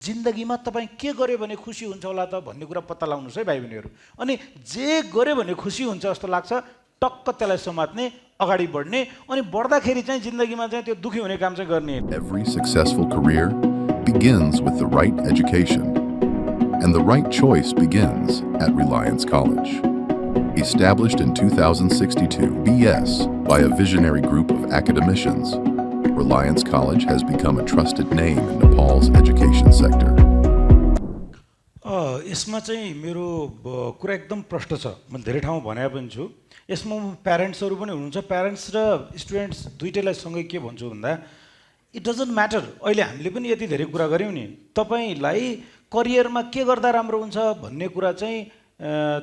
जिन्दगीमा तपाईँ के गर्यो भने खुसी हुन्छ होला त भन्ने कुरा पत्ता लगाउनुहोस् है भाइ बहिनीहरू। अनि जे गर्यो भने खुसी हुन्छ जस्तो लाग्छ टक्क त्यसलाई समात्ने, अगाडि बढ्ने, अनि बढ्दाखेरि चाहिँ जिन्दगीमा चाहिँ त्यो दुखी हुने काम चाहिँ गर्ने। Every successful career begins with the right education, and the right choice begins at Reliance College. Established in 2062 BS by a visionary group of academicians, Reliance College has become a trusted name in Nepal's education sector. यसमा चाहिँ मेरो कुरा एकदम प्रष्ट छ। म धेरै ठाउँमा भने पनि छु। यसमा प्यारेन्ट्सहरू पनि हुनुहुन्छ। प्यारेन्ट्स र स्टुडेन्ट्स दुईटैलाई सँगै के भन्छु भन्दा इट डजन्ट म्याटर। अहिले हामीले पनि यति धेरै कुरा गऱ्यौँ नि, तपाईँलाई करियरमा के गर्दा राम्रो हुन्छ भन्ने कुरा चाहिँ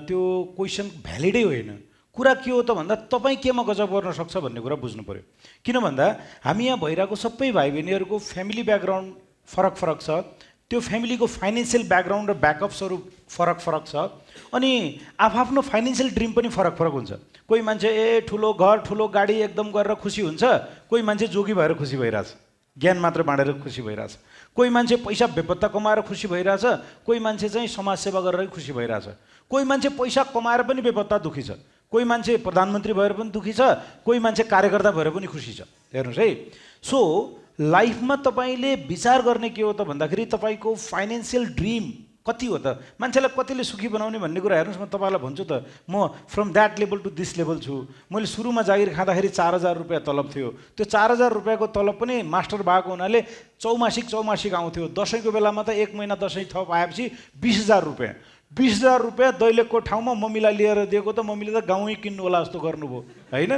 त्यो क्वेसन भ्यालिडै होइन। कुरा के हो त भन्दा तपाईँ केमा गजब गर्न सक्छ भन्ने कुरा बुझ्नु पर्यो। किन भन्दा हामी यहाँ भइरहेको सबै भाइ बहिनीहरूको फ्यामिली ब्याकग्राउन्ड फरक फरक छ, त्यो फ्यामिलीको फाइनेन्सियल ब्याकग्राउन्ड र ब्याकअप्सहरू फरक फरक छ, अनि आफ्नो फाइनेन्सियल ड्रिम पनि फरक फरक हुन्छ। कोही मान्छे ठुलो घर ठुलो गाडी एकदम गरेर खुसी हुन्छ, कोही मान्छे जोगी भएर खुसी भइरहेछ, ज्ञान मात्र बाँडेर खुसी भइरहेछ। कोही मान्छे पैसा बेपत्ता कमाएर खुसी भइरहेछ, कोही मान्छे चाहिँ समाजसेवा गरेर खुसी भइरहेछ। कोही मान्छे पैसा कमाएर पनि बेपत्ता दुखी छ, कोही मान्छे प्रधानमन्त्री भएर पनि दुखी छ, कोही मान्छे कार्यकर्ता भएर पनि खुसी छ। हेर्नुहोस् है, सो लाइफमा तपाईँले विचार गर्ने के हो त भन्दाखेरि तपाईँको फाइनेन्सियल ड्रिम कति हो त, मान्छेलाई कतिले सुखी बनाउने भन्ने कुरा हेर्नुहोस्। म तपाईँलाई भन्छु त, म from that level to this level छु। मैले सुरुमा जागिर खाँदाखेरि 4000 रुपियाँ तलब थियो। त्यो 4000 रुपियाँको तलब पनि मास्टर भएको हुनाले चौमासिक आउँथ्यो। दसैँको बेलामा त एक महिना दसैँ थप आएपछि 20,000 रुपियाँ। 20,000 रुपियाँ दैलेखको ठाउँमा मम्मीलाई लिएर दिएको त मम्मीले त गाउँै किन्नु होला जस्तो गर्नुभयो होइन।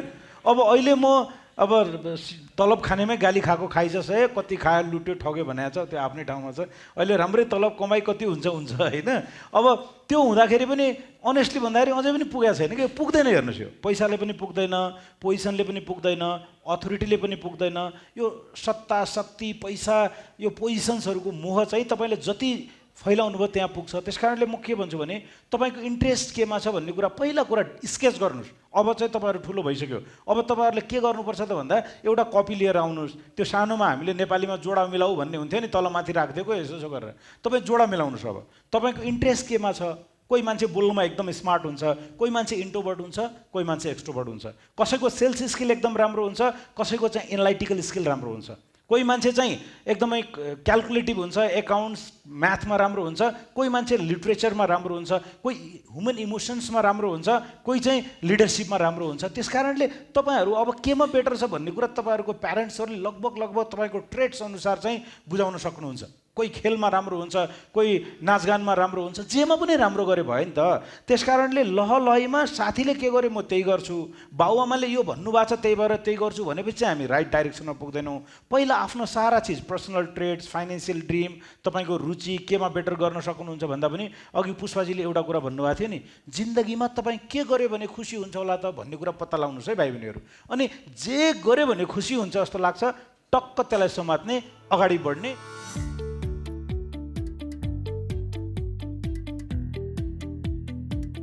अब अहिले म अब तलब खानेमै गाली खाएको खाइजस् है, कति खायो लुट्यो ठग्यो भनेको छ, त्यो आफ्नै ठाउँमा छ। अहिले राम्रै तलब कमाइ कति हुन्छ होइन। अब त्यो हुँदाखेरि पनि अनेस्टली भन्दाखेरि अझै पनि पुगेको छैन कि, पुग्दैन। हेर्नुहोस्, यो पैसाले पनि पुग्दैन, पोजिसनले पनि पुग्दैन, अथोरिटीले पनि पुग्दैन। यो सत्ता शक्ति पैसा यो पोजिसन्सहरूको मोह चाहिँ तपाईँले जति फैलाउनु भयो त्यहाँ पुग्छ। त्यस कारणले म के भन्छु भने तपाईँको इन्ट्रेस्ट केमा छ भन्ने कुरा पहिला कुरा स्केच गर्नुहोस्। अब चाहिँ तपाईँहरू ठुलो भइसक्यो, अब तपाईँहरूले के गर्नुपर्छ त भन्दा एउटा कपी लिएर आउनुहोस्। त्यो सानोमा हामीले नेपालीमा जोडा मिलाऊ भन्ने हुन्थ्यो नि, तलमाथि राखिदिएको यसो गरेर। तपाईँ जोडा मिलाउनुहोस्। अब तपाईँको इन्ट्रेस्ट केमा छ। कोही मान्छे बोल्नुमा एकदम स्मार्ट हुन्छ, कोही मान्छे इन्ट्रोभर्ट हुन्छ, कोही मान्छे एक्सट्रोभर्ट हुन्छ। कसैको सेल्स स्किल एकदम राम्रो हुन्छ, कसैको चाहिँ एनालाइटिकल स्किल राम्रो हुन्छ। कोही मान्छे चाहिँ एकदमै क्यालकुलेटिभ हुन्छ, एकाउन्ट्स म्याथमा राम्रो हुन्छ, कोही मान्छे लिटरेचरमा राम्रो हुन्छ, कोही ह्युमन इमोसन्समा राम्रो हुन्छ, कोही चाहिँ लिडरसिपमा राम्रो हुन्छ। त्यस कारणले तपाईँहरू अब केमा बेटर छ भन्ने कुरा तपाईँहरूको प्यारेन्ट्सहरूले लगभग तपाईँको ट्रेड्स अनुसार चाहिँ बुझाउन सक्नुहुन्छ। कोही खेलमा राम्रो हुन्छ, कोही नाचगानमा राम्रो हुन्छ, जेमा पनि राम्रो गरे भयो नि त। त्यस कारणले लहलहीमा साथीले के गर्यो म त्यही गर्छु, बाउआमाले यो भन्नुभएको छ त्यही भएर त्यही गर्छु भनेपछि चाहिँ हामी राइट डाइरेक्सनमा पुग्दैनौँ। पहिला आफ्नो सारा चिज, पर्सनल ट्रेड्स, फाइनेन्सियल ड्रिम, तपाईँको रुचि केमा बेटर गर्न सक्नुहुन्छ भन्दा पनि अघि पुष्पाजीले एउटा कुरा भन्नुभएको थियो नि, जिन्दगीमा तपाईँ के गर्यो भने खुसी हुन्छ होला त भन्ने कुरा पत्ता लगाउनुहोस् है भाइ बहिनीहरू। अनि जे गर्यो भने खुसी हुन्छ जस्तो लाग्छ टक्क त्यसलाई समात्ने, अगाडि बढ्ने।